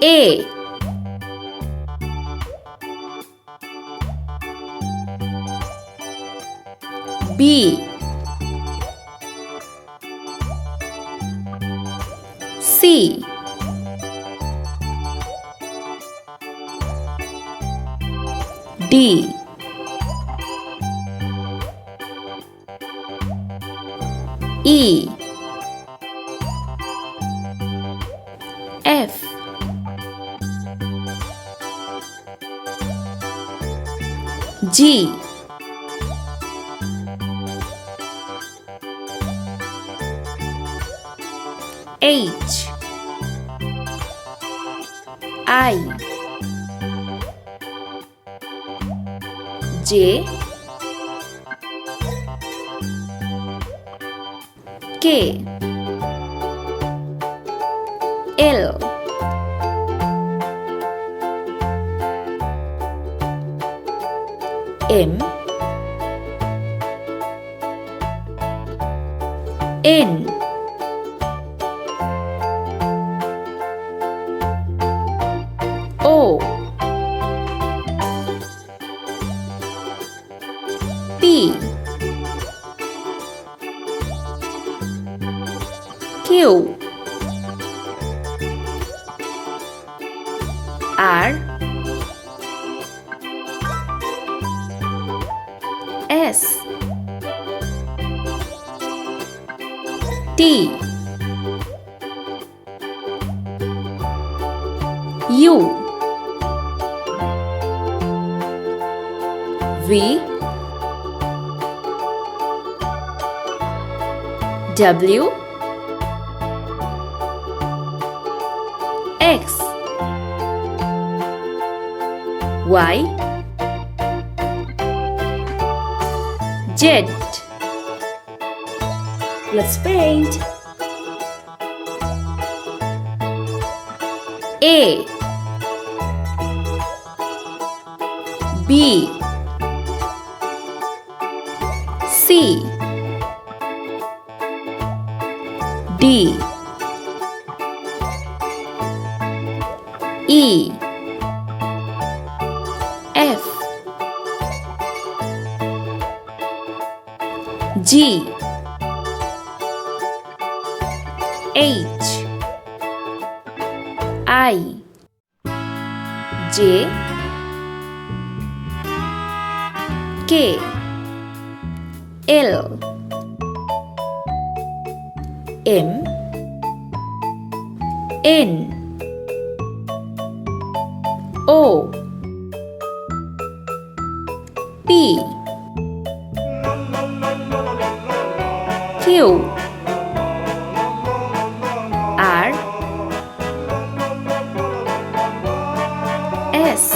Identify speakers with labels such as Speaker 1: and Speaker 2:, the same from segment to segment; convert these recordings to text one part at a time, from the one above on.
Speaker 1: A, B, C, D, E, F, G, H, I, J, K, L, M, N, O, P, Q, R, S, T, U, V, W, X, Y, Z. Let's paint. A, B, C, D, E, F, G, H, I, J, K, L, M, N, O, P, Q, R, S,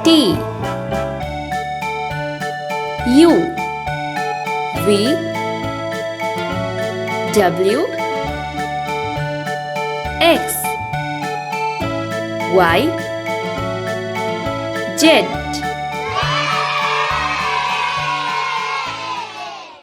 Speaker 1: T, U, V, W, X, Y, Z.